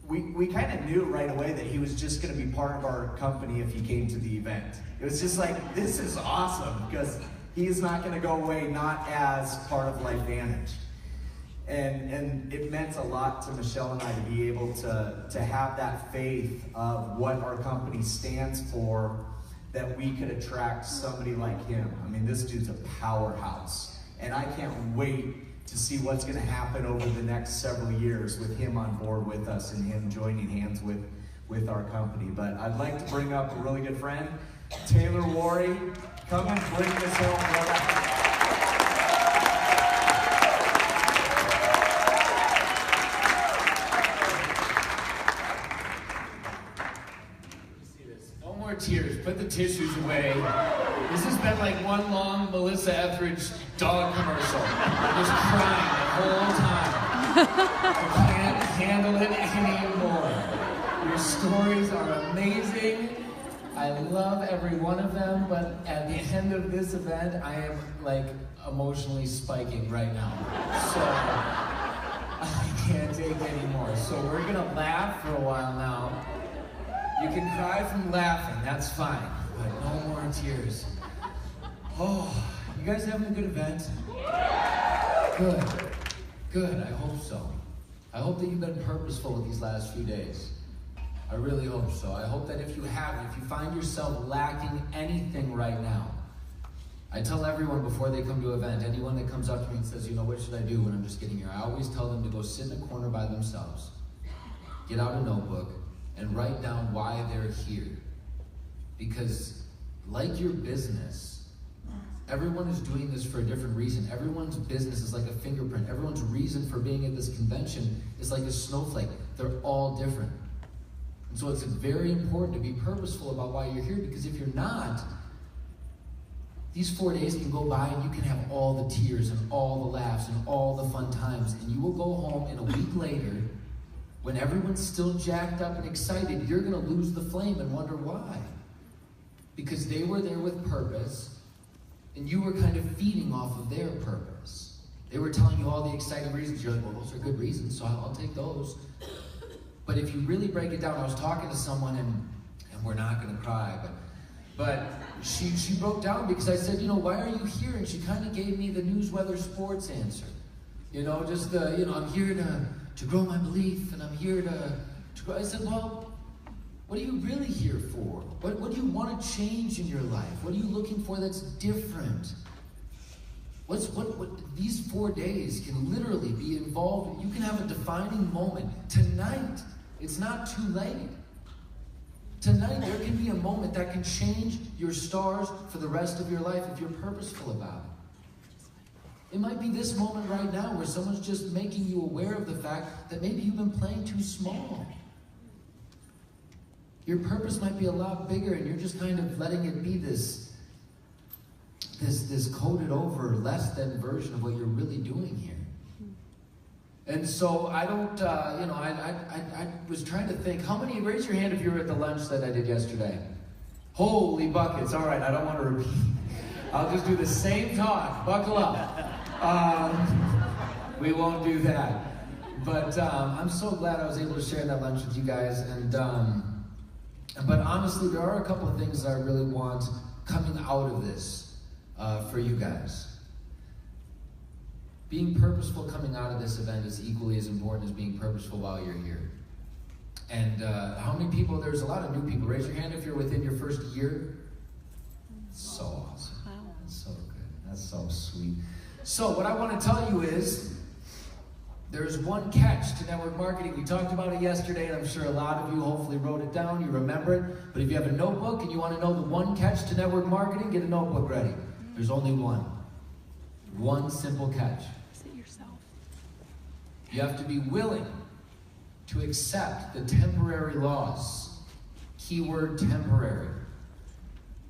we kind of knew right away that he was just going to be part of our company if he came to the event. It was just like, this is awesome, because he is not going to go away not as part of LifeVantage. And it meant a lot to Michelle and I to be able to have that faith of what our company stands for, that we could attract somebody like him. I mean, this dude's a powerhouse. And I can't wait to see what's going to happen over the next several years with him on board with us and him joining hands with our company. But I'd like to bring up a really good friend, Taylor Worre. Come and bring this home, brother. Tears. Put the tissues away. This has been like one long Melissa Etheridge dog commercial. I'm just crying the whole time. I can't handle it anymore. Your stories are amazing. I love every one of them, but at the end of this event, I am like emotionally spiking right now. So I can't take anymore. So we're gonna laugh for a while now. You can cry from laughing, that's fine, but no more tears. Oh, you guys having a good event? Good, I hope so. I hope that you've been purposeful with these last few days. I really hope so. I hope that if you haven't, if you find yourself lacking anything right now, I tell everyone before they come to an event, anyone that comes up to me and says, you know, what should I do when I'm just getting here? I always tell them to go sit in a corner by themselves, get out a notebook, and write down why they're here. Because like your business, everyone is doing this for a different reason. Everyone's business is like a fingerprint. Everyone's reason for being at this convention is like a snowflake. They're all different. And so it's very important to be purposeful about why you're here, because if you're not, these 4 days can go by and you can have all the tears and all the laughs and all the fun times, and you will go home and a week later, when everyone's still jacked up and excited, you're going to lose the flame and wonder why. Because they were there with purpose, and you were kind of feeding off of their purpose. They were telling you all the exciting reasons. You're like, well, those are good reasons, so I'll take those. But if you really break it down, I was talking to someone, and we're not going to cry, but she broke down because I said, you know, why are you here? And she kind of gave me the news, weather, sports answer. You know, just the, you know, I'm here to grow my belief, and I'm here to grow. I said, well, what are you really here for? What do you want to change in your life? What are you looking for that's different? What these 4 days can literally be involved. You can have a defining moment tonight. It's not too late. Tonight, there can be a moment that can change your stars for the rest of your life if you're purposeful about it. It might be this moment right now where someone's just making you aware of the fact that maybe you've been playing too small. Your purpose might be a lot bigger, and you're just kind of letting it be this coated over, less than version of what you're really doing here. And so I don't, you know, I was trying to think, how many, raise your hand if you were at the lunch that I did yesterday. Holy buckets, all right, I don't want to repeat. I'll just do the same talk, buckle up. We won't do that. But I'm so glad I was able to share that lunch with you guys. And but honestly, there are a couple of things that I really want coming out of this for you guys. Being purposeful coming out of this event is equally as important as being purposeful while you're here. And how many people, there's a lot of new people. Raise your hand if you're within your first year. So awesome. That's so good. That's so sweet. So what I want to tell you is, there's one catch to network marketing. We talked about it yesterday, and I'm sure a lot of you hopefully wrote it down, you remember it. But if you have a notebook and you want to know the one catch to network marketing, get a notebook ready. There's only one. One simple catch. Sit yourself. You have to be willing to accept the temporary loss. Keyword temporary.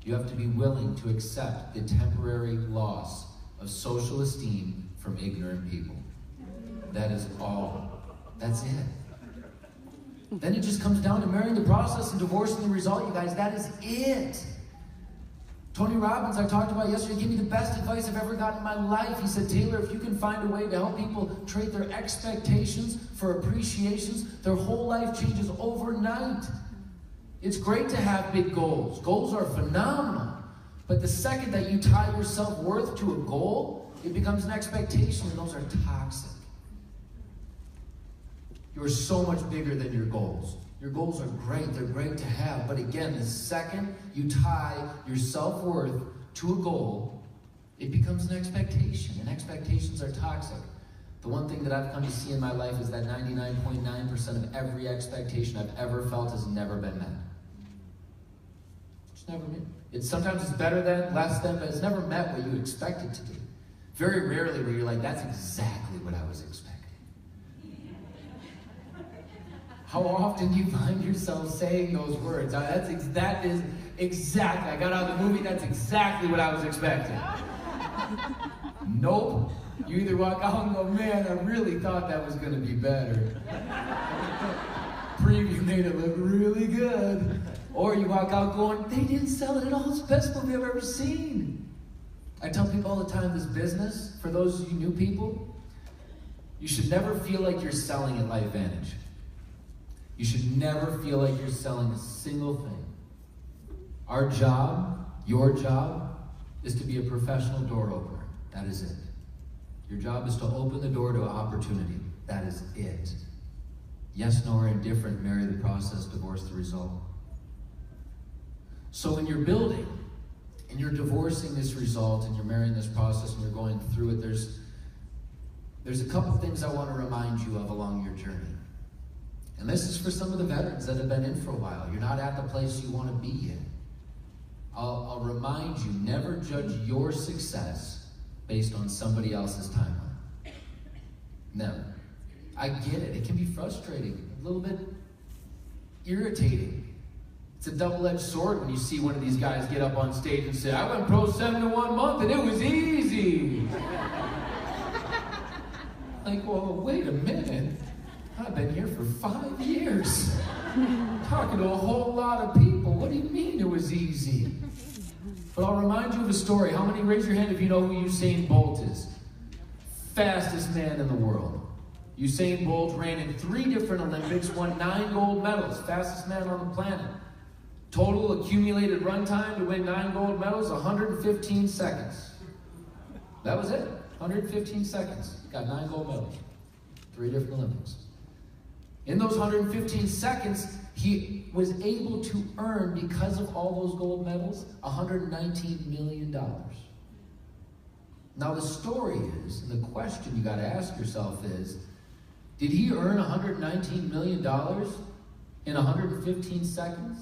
You have to be willing to accept the temporary loss of social esteem from ignorant people. That is all. That's it. Then it just comes down to marrying the process and divorcing the result, you guys. That is it. Tony Robbins, I talked about yesterday, gave me the best advice I've ever gotten in my life. He said, Taylor, if you can find a way to help people trade their expectations for appreciations, their whole life changes overnight. It's great to have big goals. Goals are phenomenal. But the second that you tie your self-worth to a goal, it becomes an expectation, and those are toxic. You're so much bigger than your goals. Your goals are great, they're great to have, but again, the second you tie your self-worth to a goal, it becomes an expectation, and expectations are toxic. The one thing that I've come to see in my life is that 99.9% of every expectation I've ever felt has never been met. It's never met. Sometimes it's better than, less than, but it's never met what you expect it to be. Very rarely where you're like, that's exactly what I was expecting. How often do you find yourself saying those words? That is exactly, I got out of the movie, that's exactly what I was expecting. Nope. You either walk out and go, man, I really thought that was going to be better. Preview made it look really good. Or you walk out going, they didn't sell it at all, it's the best movie I've ever seen. I tell people all the time, this business, for those of you new people, you should never feel like you're selling at LifeVantage. You should never feel like you're selling a single thing. Our job, your job, is to be a professional door opener. That is it. Your job is to open the door to an opportunity. That is it. Yes, no, or indifferent, marry the process, divorce the result. So when you're building, and you're divorcing this result, and you're marrying this process, and you're going through it, there's a couple things I want to remind you of along your journey. And this is for some of the veterans that have been in for a while. You're not at the place you want to be in. I'll remind you, never judge your success based on somebody else's timeline. Never. I get it. It can be frustrating, a little bit irritating. It's a double-edged sword when you see one of these guys get up on stage and say, I went pro 7 to 1 month and it was easy. Like, well, wait a minute. I've been here for 5 years, talking to a whole lot of people. What do you mean it was easy? But I'll remind you of a story. How many, raise your hand if you know who Usain Bolt is? Fastest man in the world. Usain Bolt ran in 3 different Olympics, won 9 gold medals, fastest man on the planet. Total accumulated run time to win 9 gold medals, 115 seconds. That was it, 115 seconds. Got 9 gold medals, 3 different Olympics. In those 115 seconds, he was able to earn, because of all those gold medals, $119 million. Now the story is, and the question you got to ask yourself is, did he earn $119 million in 115 seconds?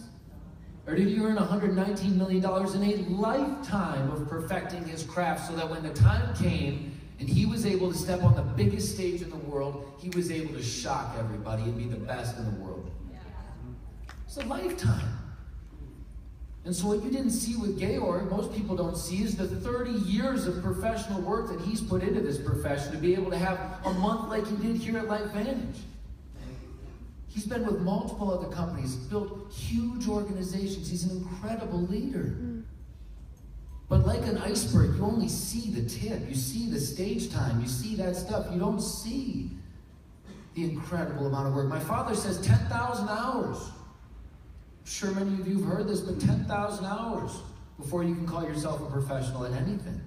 Or did he earn $119 million in a lifetime of perfecting his craft so that when the time came and he was able to step on the biggest stage in the world, he was able to shock everybody and be the best in the world? It's a lifetime. And so what you didn't see with Georg, most people don't see, is the 30 years of professional work that he's put into this profession to be able to have a month like he did here at LifeVantage. He's been with multiple other companies, built huge organizations. He's an incredible leader. But like an iceberg, you only see the tip. You see the stage time. You see that stuff. You don't see the incredible amount of work. My father says 10,000 hours. I'm sure many of you have heard this, but 10,000 hours before you can call yourself a professional at anything.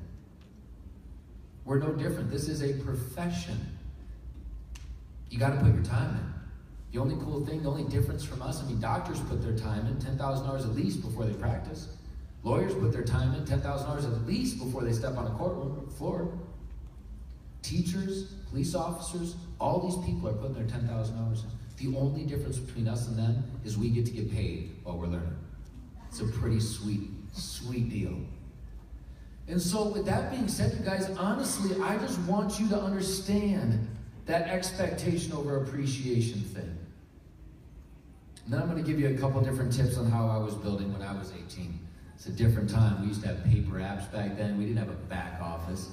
We're no different. This is a profession. You got to put your time in. The only cool thing, the only difference from us, doctors put their time in 10,000 hours at least before they practice. Lawyers put their time in 10,000 hours at least before they step on a courtroom floor. Teachers, police officers, all these people are putting their 10,000 hours in. The only difference between us and them is we get to get paid while we're learning. It's a pretty sweet, sweet deal. And so with that being said, you guys, honestly, I just want you to understand that expectation over appreciation thing. And then I'm going to give you a couple different tips on how I was building when I was 18. It's a different time. We used to have paper apps back then. We didn't have a back office.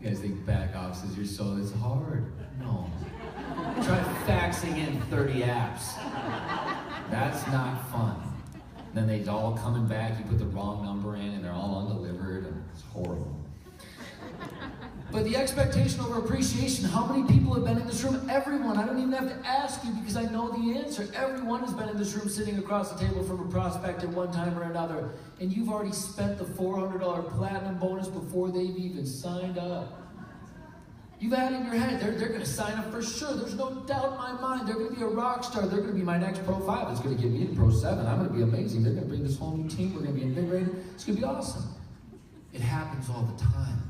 You guys think back offices, it's hard. No. Try faxing in 30 apps. That's not fun. then they all coming back, you put the wrong number in, and they're all undelivered, and it's horrible. But the expectation over appreciation, how many people have been in this room? Everyone. I don't even have to ask you because I know the answer. Everyone has been in this room sitting across the table from a prospect at one time or another, and you've already spent the $400 platinum bonus before they've even signed up. You've had in your head, they're going to sign up for sure. There's no doubt in my mind. They're going to be a rock star. They're going to be my next Pro 5. It's going to get me to Pro 7. I'm going to be amazing. They're going to bring this whole new team. We're going to be invigorated. It's going to be awesome. It happens all the time.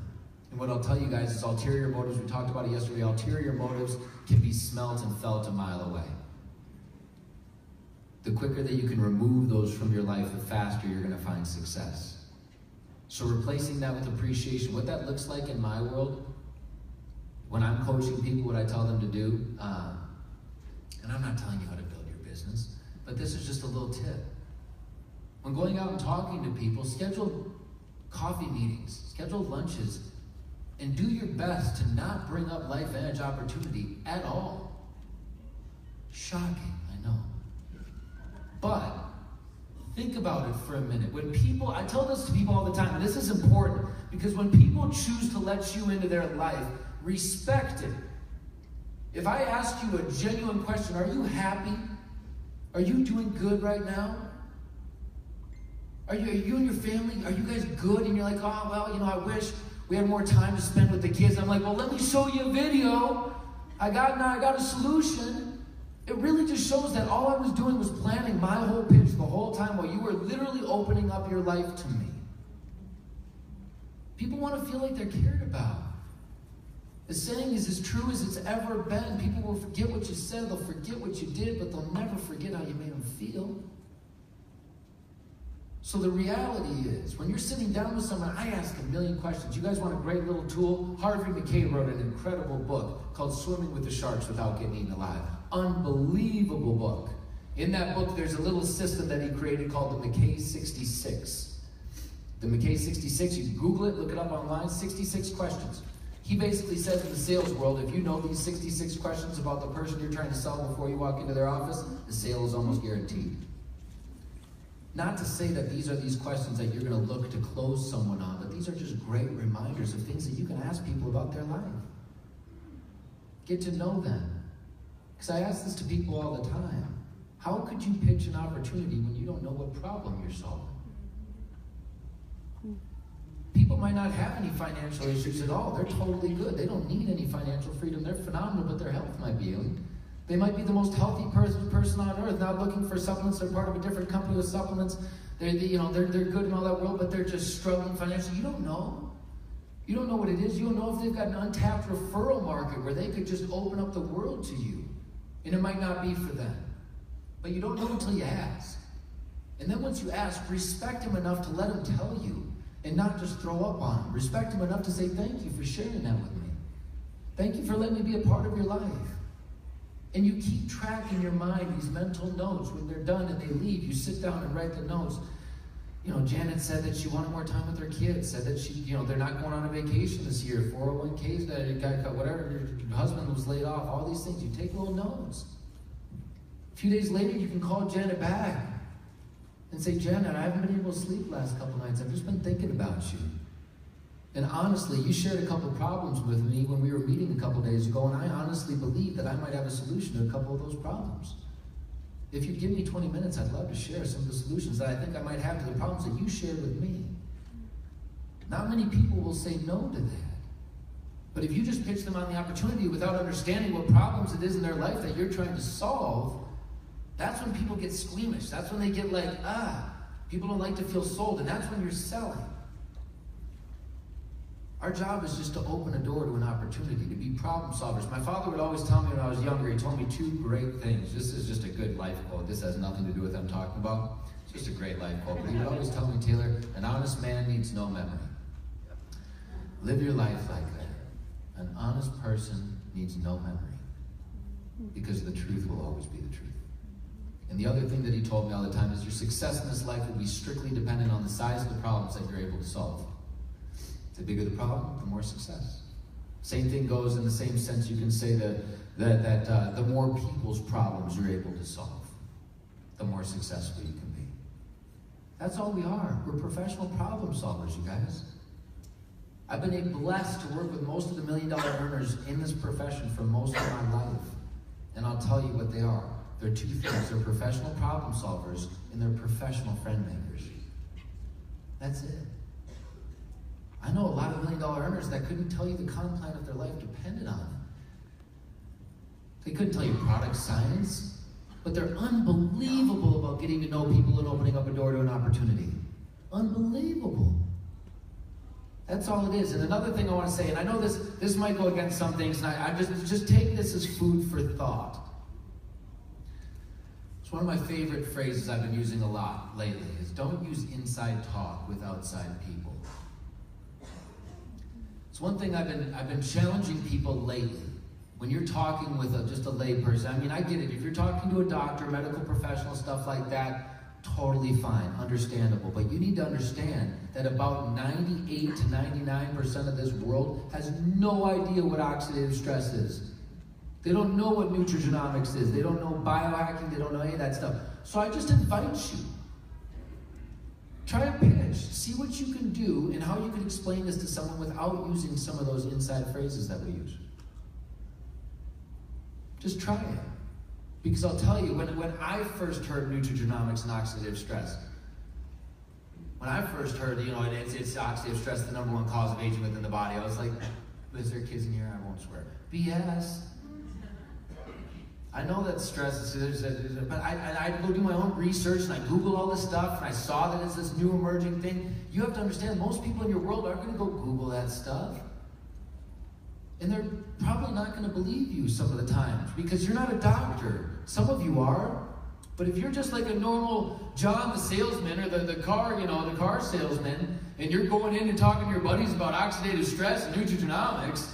And what I'll tell you guys is ulterior motives. We talked about it yesterday. Ulterior motives can be smelt and felt a mile away. The quicker that you can remove those from your life, the faster you're going to find success. So replacing that with appreciation, what that looks like in my world, when I'm coaching people, what I tell them to do, and I'm not telling you how to build your business, but this is just a little tip. When going out and talking to people, schedule coffee meetings, schedule lunches, and do your best to not bring up LifeVantage opportunity at all. Shocking, I know. But think about it for a minute. When people, I tell this to people all the time, and this is important, because when people choose to let you into their life, respect it. If I ask you a genuine question, are you happy? Are you doing good right now? Are you and your family, are you guys good? And you're like, oh, well, you know, I wish we had more time to spend with the kids. I'm like, well, let me show you a video. I got a solution. It really just shows that all I was doing was planning my whole pitch the whole time while you were literally opening up your life to me. People want to feel like they're cared about. The saying is as true as it's ever been. People will forget what you said, they'll forget what you did, but they'll never forget how you made them feel. So the reality is, when you're sitting down with someone, I ask a million questions. You guys want a great little tool? Harvey McKay wrote an incredible book called Swimming with the Sharks Without Getting Eaten Alive. Unbelievable book. In that book, there's a little system that he created called the McKay 66. The McKay 66, you can Google it, look it up online, 66 questions. He basically says in the sales world, if you know these 66 questions about the person you're trying to sell before you walk into their office, the sale is almost guaranteed. Not to say that these are these questions that you're going to look to close someone on, but these are just great reminders of things that you can ask people about their life. Get to know them. Because I ask this to people all the time. How could you pitch an opportunity when you don't know what problem you're solving? People might not have any financial issues at all. They're totally good. They don't need any financial freedom. They're phenomenal, but their health might be ailing. They might be the most healthy person on earth, not looking for supplements. They're part of a different company with supplements. They're good in all that world, but they're just struggling financially. You don't know. You don't know what it is. You don't know if they've got an untapped referral market where they could just open up the world to you. And it might not be for them. But you don't know until you ask. And then once you ask, respect him enough to let him tell you and not just throw up on him. Respect him enough to say, thank you for sharing that with me. Thank you for letting me be a part of your life. And you keep track in your mind these mental notes. When they're done and they leave, you sit down and write the notes. You know, Janet said that she wanted more time with her kids, said that they're not going on a vacation this year, 401ks that got cut, whatever, your husband was laid off, all these things. You take little notes. A few days later, you can call Janet back and say, Janet, I haven't been able to sleep the last couple nights. I've just been thinking about you. And honestly, you shared a couple problems with me when we were meeting a couple days ago, and I honestly believe that I might have a solution to a couple of those problems. If you'd give me 20 minutes, I'd love to share some of the solutions that I think I might have to the problems that you shared with me. Not many people will say no to that. But if you just pitch them on the opportunity without understanding what problems it is in their life that you're trying to solve, that's when people get squeamish. That's when they get like, people don't like to feel sold, and that's when you're selling. Our job is just to open a door to an opportunity, to be problem solvers. My father would always tell me when I was younger, he told me two great things. This is just a good life quote. This has nothing to do with what I'm talking about. It's just a great life quote. But he would always tell me, Taylor, an honest man needs no memory. Live your life like that. An honest person needs no memory. Because the truth will always be the truth. And the other thing that he told me all the time is your success in this life will be strictly dependent on the size of the problems that you're able to solve. The bigger the problem, the more success. Same thing goes in the same sense. You can say that the more people's problems you're able to solve, the more successful you can be. That's all we are. We're professional problem solvers, you guys. I've been blessed to work with most of the $1 million earners in this profession for most of my life. And I'll tell you what they are. They're two things. They're professional problem solvers and they're professional friend makers. That's it. I know a lot of $1 million earners that couldn't tell you the comp plan of their life depended on it. They couldn't tell you product science, but they're unbelievable about getting to know people and opening up a door to an opportunity. Unbelievable. That's all it is. And another thing I want to say, and I know this might go against some things, and I just take this as food for thought. It's one of my favorite phrases I've been using a lot lately, is don't use inside talk with outside people. It's one thing I've been challenging people lately. When you're talking with just a lay person, I mean, I get it. If you're talking to a doctor, medical professional, stuff like that, totally fine, understandable. But you need to understand that about 98 to 99% of this world has no idea what oxidative stress is. They don't know what nutrigenomics is. They don't know biohacking. They don't know any of that stuff. So I just invite you. Try a pitch. See what you can do and how you can explain this to someone without using some of those inside phrases that we use. Just try it. Because I'll tell you, when I first heard nutrigenomics and oxidative stress, when I first heard, it's oxidative stress, the number one cause of aging within the body, I was like, is there kids in here? I won't swear. BS. I know that stress is, but I go do my own research and I Google all this stuff and I saw that it's this new emerging thing. You have to understand, most people in your world aren't going to go Google that stuff. And they're probably not going to believe you some of the times because you're not a doctor. Some of you are. But if you're just like a normal John the salesman or the car salesman, and you're going in and talking to your buddies about oxidative stress and nutrigenomics,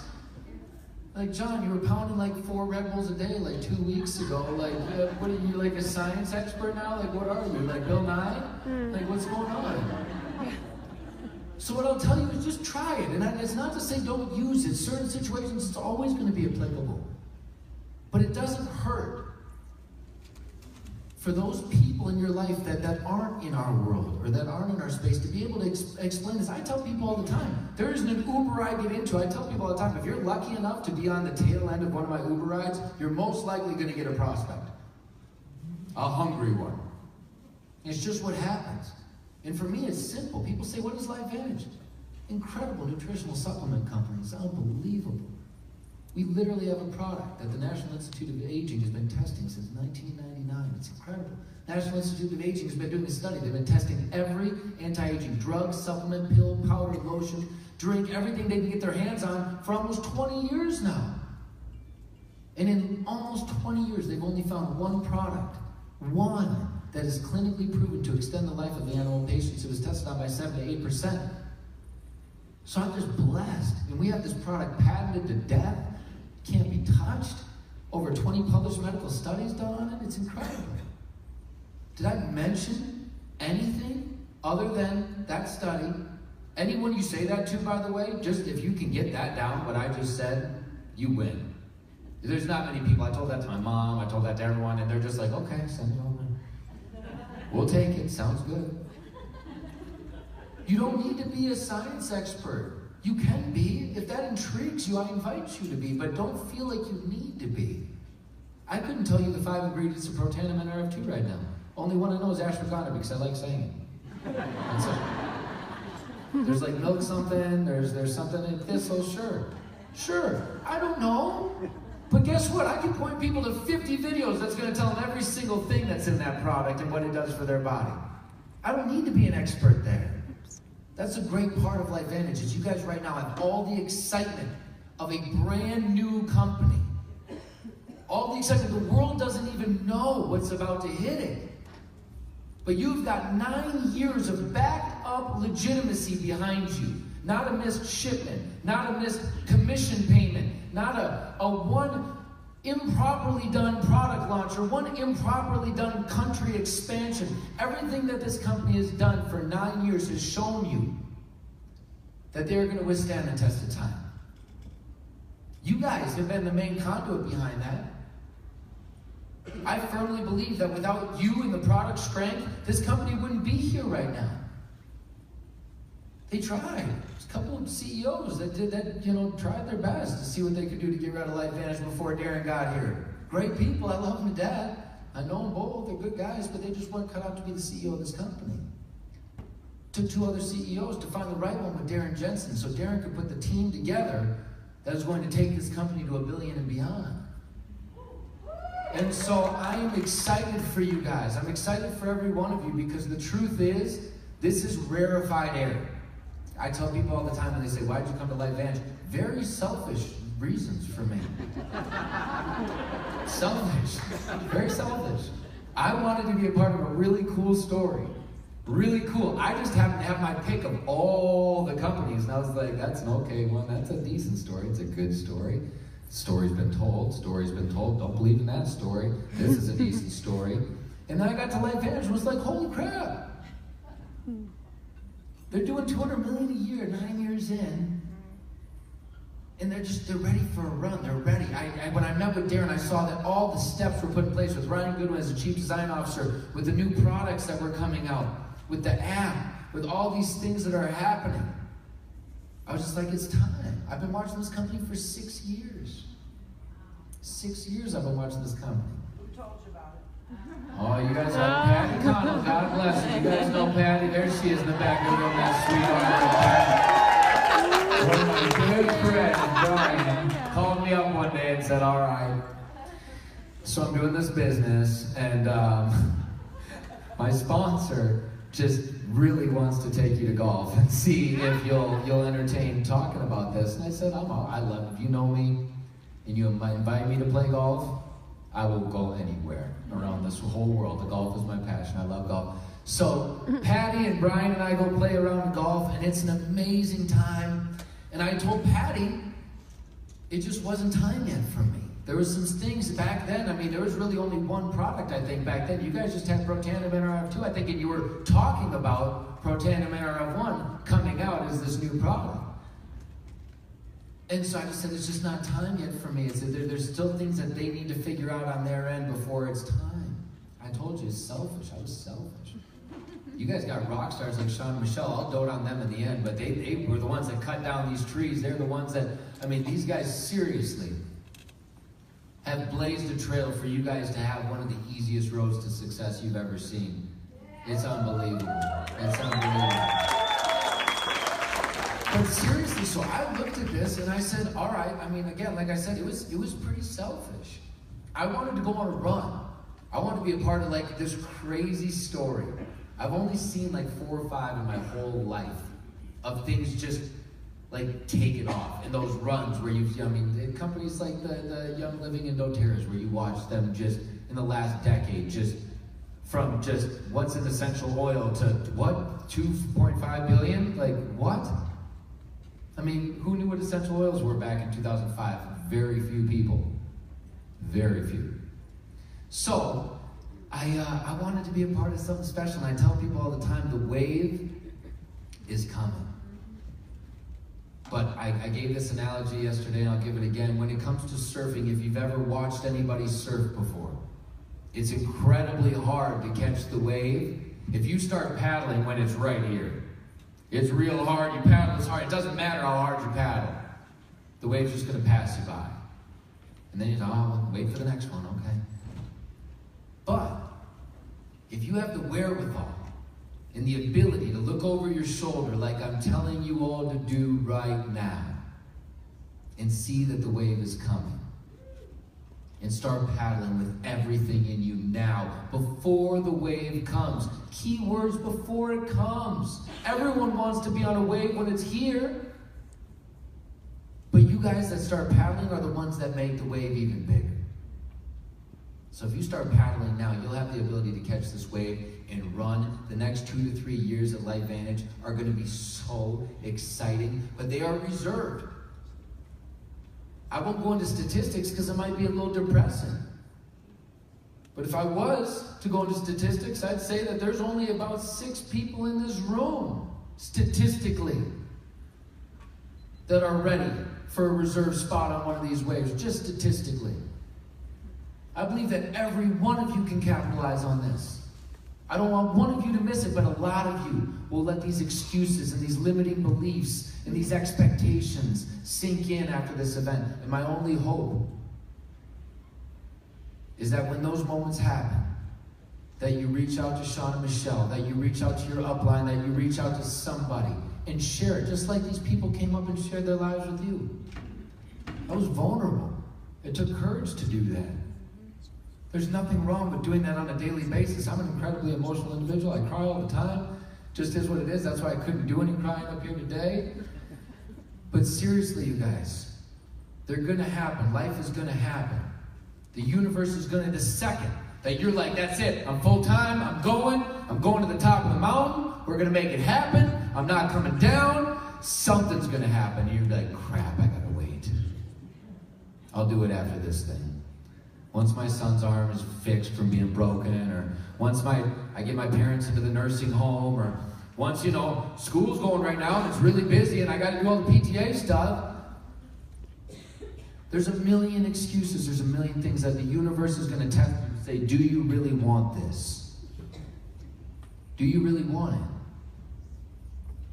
like, John, you were pounding like 4 Red Bulls a day like 2 weeks ago. Like, what are you, like a science expert now? Like, what are you, like Bill Nye? Like, what's going on? So what I'll tell you is just try it. And it's not to say don't use it. Certain situations, it's always going to be applicable. But it doesn't hurt for those people in your life that aren't in our world or that aren't in our space to be able to explain this. I tell people all the time, there isn't an Uber I get into. I tell people all the time, if you're lucky enough to be on the tail end of one of my Uber rides, you're most likely going to get a prospect. A hungry one. It's just what happens. And for me, it's simple. People say, what is LifeVantage? Incredible nutritional supplement company. It's unbelievable. We literally have a product that the National Institute of Aging has been testing since 1999. It's incredible. National Institute of Aging has been doing a study. They've been testing every anti-aging drug, supplement, pill, powder, lotion, drink, everything they can get their hands on for almost 20 years now. And in almost 20 years, they've only found one product, one, that is clinically proven to extend the life of the animal patients. It was tested on by 7 to 8%. So I'm just blessed. And we have this product patented to death. Can't be touched. Over 20 published medical studies done on it. It's incredible. Did I mention anything other than that study? Anyone you say that to, by the way, just if you can get that down, what I just said, you win. There's not many people. I told that to my mom. I told that to everyone. And they're just like, okay, send it over. We'll take it. Sounds good. You don't need to be a science expert. You can be. If that intrigues you, I invite you to be, but don't feel like you need to be. I couldn't tell you the 5 ingredients of Protandim and RF2 right now. Only one I know is ashwagandha because I like saying it. That's it. There's like milk something, there's something in thistle, sure. I don't know. But guess what? I can point people to 50 videos that's going to tell them every single thing that's in that product and what it does for their body. I don't need to be an expert there. That's a great part of LifeVantage is you guys right now have all the excitement of a brand new company. All the excitement. The world doesn't even know what's about to hit it. But you've got 9 years of backed up legitimacy behind you. Not a missed shipment, not a missed commission payment, not a one improperly done product launch or one improperly done country expansion. Everything that this company has done for 9 years has shown you that they're going to withstand the test of time. You guys have been the main conduit behind that. I firmly believe that without you and the product strength, this company wouldn't be here right now. They tried. There's a couple of CEOs that tried their best to see what they could do to get rid of LifeVantage before Darren got here. Great people, I love them to death. I know them both, they're good guys, but they just weren't cut out to be the CEO of this company. Took 2 other CEOs to find the right one with Darren Jensen, so Darren could put the team together that is going to take this company to $1 billion and beyond. And so I am excited for you guys. I'm excited for every one of you because the truth is, this is rarefied air. I tell people all the time when they say, why'd you come to LifeVantage? Very selfish reasons for me. Selfish. Very selfish. I wanted to be a part of a really cool story. Really cool. I just happened to have my pick of all the companies, and I was like, that's an okay one. That's a decent story. It's a good story. Story's been told. Story's been told. Don't believe in that story. This is a decent story. And then I got to LifeVantage and was like, holy crap. They're doing $200 million a year, 9 years in. And they're ready for a run. They're ready. When I met with Darren, I saw that all the steps were put in place with Ryan Goodwin as the Chief Design Officer, with the new products that were coming out, with the app, with all these things that are happening. I was just like, it's time. I've been watching this company for 6 years. 6 years I've been watching this company. Who told you about it? Oh, you guys have Patty Connell. God bless her. You guys know Patty. There she is in the back of the room. That sweetheart. One of my good friends, Brian, called me up one day and said, all right, so I'm doing this business, and my sponsor just really wants to take you to golf and see if you'll entertain talking about this. And I said, I love it. If you know me and you invite me to play golf, I will go anywhere around this whole world. The golf is my passion. I love golf. So Patty and Brian and I go play around golf, and it's an amazing time. And I told Patty, it just wasn't time yet for me. There was some things back then. I mean, there was really only one product, I think, back then. You guys just had Protandim NRF2, I think, and you were talking about Protandim NRF1 coming out as this new product. And so I just said, it's just not time yet for me. There's still things that they need to figure out on their end before it's time. I told you, it's selfish. I was selfish. You guys got rock stars like Sean and Michelle. I'll dote on them in the end, but they were the ones that cut down these trees. They're the ones that, I mean, these guys seriously have blazed a trail for you guys to have one of the easiest roads to success you've ever seen. It's unbelievable. It's unbelievable. But seriously, so I looked at this and I said, all right, I mean, again, like I said, it was pretty selfish. I wanted to go on a run. I wanted to be a part of like this crazy story. I've only seen like 4 or 5 in my whole life of things just like take it off. And those runs where companies like the Young Living and doTERRA's where you watch them just in the last decade, just from just what's in essential oil to what, 2.5 billion? Like what? I mean, who knew what essential oils were back in 2005? Very few people. Very few. So, I wanted to be a part of something special, and I tell people all the time, the wave is coming. But I gave this analogy yesterday, and I'll give it again. When it comes to surfing, if you've ever watched anybody surf before, it's incredibly hard to catch the wave if you start paddling when it's right here. It's real hard, you paddle as hard, it doesn't matter how hard you paddle. The wave's just gonna pass you by. And then you go, well, wait for the next one, okay? But, if you have the wherewithal and the ability to look over your shoulder like I'm telling you all to do right now, and see that the wave is coming, and start paddling with everything in you now, before the wave comes. Key words, before it comes. Everyone wants to be on a wave when it's here. But you guys that start paddling are the ones that make the wave even bigger. So if you start paddling now, you'll have the ability to catch this wave and run. The next 2 to 3 years at LifeVantage are going to be so exciting, but they are reserved. I won't go into statistics because it might be a little depressing. But if I was to go into statistics, I'd say that there's only about 6 people in this room, statistically, that are ready for a reserved spot on one of these waves, just statistically. I believe that every one of you can capitalize on this. I don't want one of you to miss it, but a lot of you will let these excuses and these limiting beliefs and these expectations sink in after this event. And my only hope is that when those moments happen, that you reach out to Sean and Michelle, that you reach out to your upline, that you reach out to somebody and share it, just like these people came up and shared their lives with you. I was vulnerable. It took courage to do that. There's nothing wrong with doing that on a daily basis. I'm an incredibly emotional individual. I cry all the time. Just is what it is. That's why I couldn't do any crying up here today. But seriously, you guys, they're going to happen. Life is going to happen. The universe is going to, the second that you're like, that's it, I'm full time, I'm going to the top of the mountain, we're going to make it happen, I'm not coming down, something's going to happen. And you're like, crap, I got to wait. I'll do it after this thing. Once my son's arm is fixed from being broken, or once I get my parents into the nursing home, or once, school's going right now and it's really busy and I got to do all the PTA stuff. There's a million excuses, there's a million things that the universe is going to test you and say, do you really want this? Do you really want it?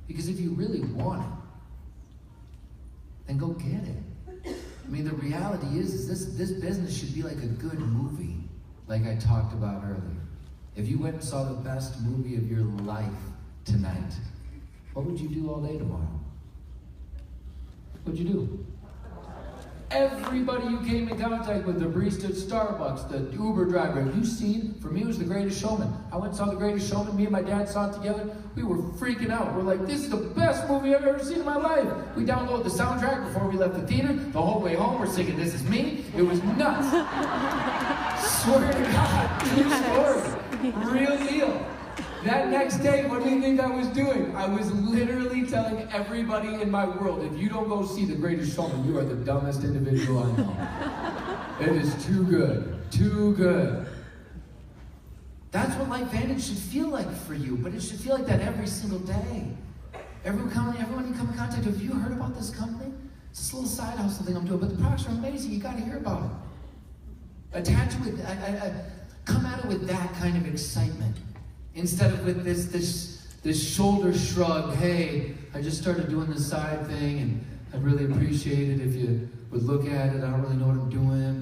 Because if you really want it, then go get it. I mean, the reality is this business should be like a good movie, like I talked about earlier. If you went and saw the best movie of your life tonight, what would you do all day tomorrow? What'd you do? Everybody you came in contact with, the barista at Starbucks, the Uber driver, have you seen? For me, it was The Greatest Showman. I went and saw The Greatest Showman. Me and my dad saw it together. We were freaking out. We're like, this is the best movie I've ever seen in my life. We downloaded the soundtrack before we left the theater. The whole way home, we're singing This Is Me. It was nuts. Swear to God, true story. Real deal. That next day, what do you think I was doing? I was literally telling everybody in my world, if you don't go see The Greatest Showman, you are the dumbest individual I know. It is too good. Too good. That's what LifeVantage should feel like for you, but it should feel like that every single day. Everyone you come in contact with, have you heard about this company? It's this little side hustle thing I'm doing, but the products are amazing. You got to hear about it. Attach it with, come at it with that kind of excitement. Instead of with this shoulder shrug, hey, I just started doing this side thing and I'd really appreciate it if you would look at it. I don't really know what I'm doing,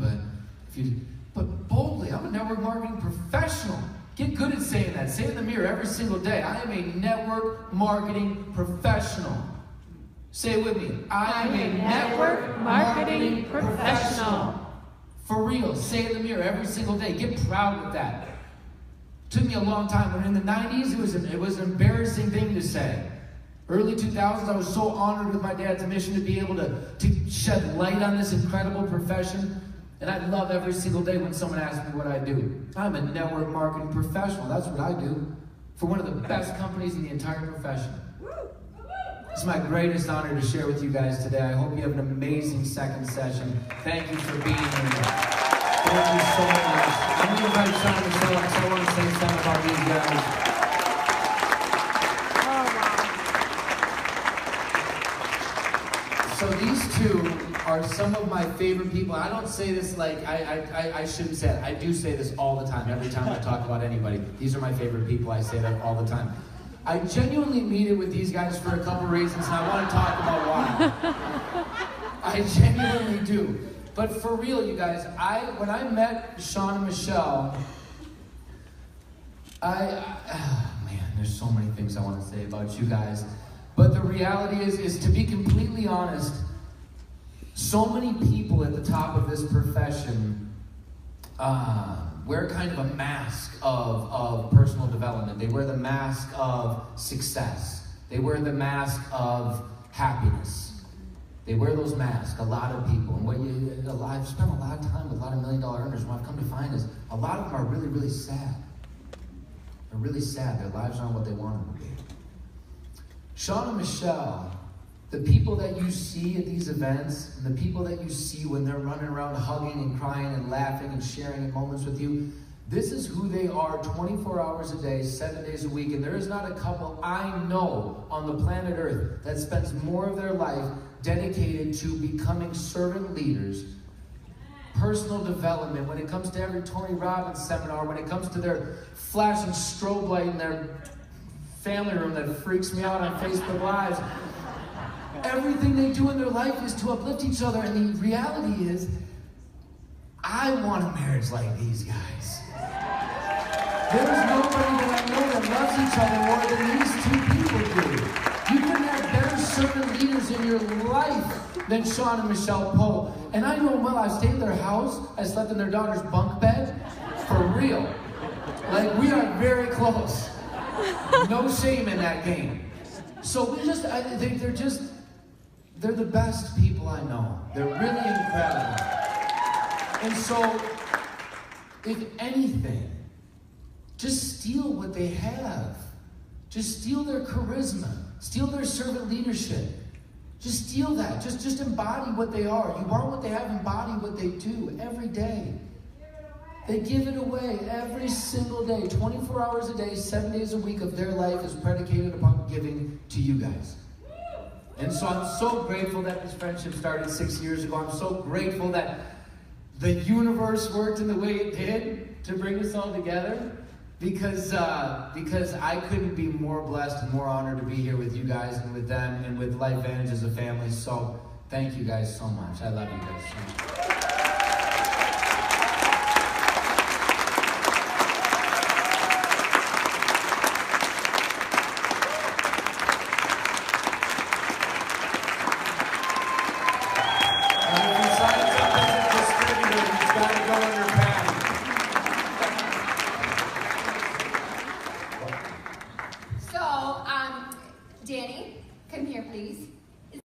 but boldly, I'm a network marketing professional. Get good at saying that. Say it in the mirror every single day. I am a network marketing professional. Say it with me. I am a network marketing professional. For real, say it in the mirror every single day. Get proud of that. Took me a long time. When in the 90s, it was an embarrassing thing to say. Early 2000s, I was so honored with my dad's mission to be able to shed light on this incredible profession. And I love every single day when someone asks me what I do. I'm a network marketing professional. That's what I do for one of the best companies in the entire profession. It's my greatest honor to share with you guys today. I hope you have an amazing second session. Thank you for being here. Thank you so much. I'm going to invite Sean and Michelle, so I want to say something about these guys. So these two are some of my favorite people. I don't say this like, I shouldn't say it. I do say this all the time, every time I talk about anybody. These are my favorite people. I say that all the time. I genuinely mean it with these guys for a couple reasons, and I want to talk about why. I genuinely do. But for real, you guys, when I met Sean and Michelle, man, there's so many things I want to say about you guys. But the reality is to be completely honest, so many people at the top of this profession wear kind of a mask of personal development. They wear the mask of success. They wear the mask of happiness. They wear those masks, a lot of people. And I've spent a lot of time with a lot of million-dollar earners. What I've come to find is a lot of them are really, really sad. They're really sad. Their lives aren't what they want them to be. Sean and Michelle, the people that you see at these events, and the people that you see when they're running around hugging and crying and laughing and sharing in moments with you, this is who they are 24 hours a day, 7 days a week. And there is not a couple I know on the planet Earth that spends more of their life dedicated to becoming servant leaders personal development, when it comes to every Tony Robbins seminar, when it comes to their flashing strobe light in their family room that freaks me out on Facebook Lives, everything they do in their life is to uplift each other. And the reality is, I want a marriage like these guys. There's nobody that I know that loves each other more than these two people do. You couldn't have better servant leaders in your life than Sean and Michelle Poe. And I know them well. I stayed in their house. I slept in their daughter's bunk bed. For real. Like, we are very close. No shame in that game. So we just, I think they're the best people I know. They're really incredible. And so, if anything, just steal what they have. Just steal their charisma. Steal their servant leadership. Just steal that. Just embody what they are. You are what they have, embody what they do every day. They give it away every single day. 24 hours a day, 7 days a week of their life is predicated upon giving to you guys. And so I'm so grateful that this friendship started 6 years ago. I'm so grateful that the universe worked in the way it did to bring us all together. Because I couldn't be more blessed and more honored to be here with you guys and with them and with LifeVantage as a family. So thank you guys so much. I love you guys so much.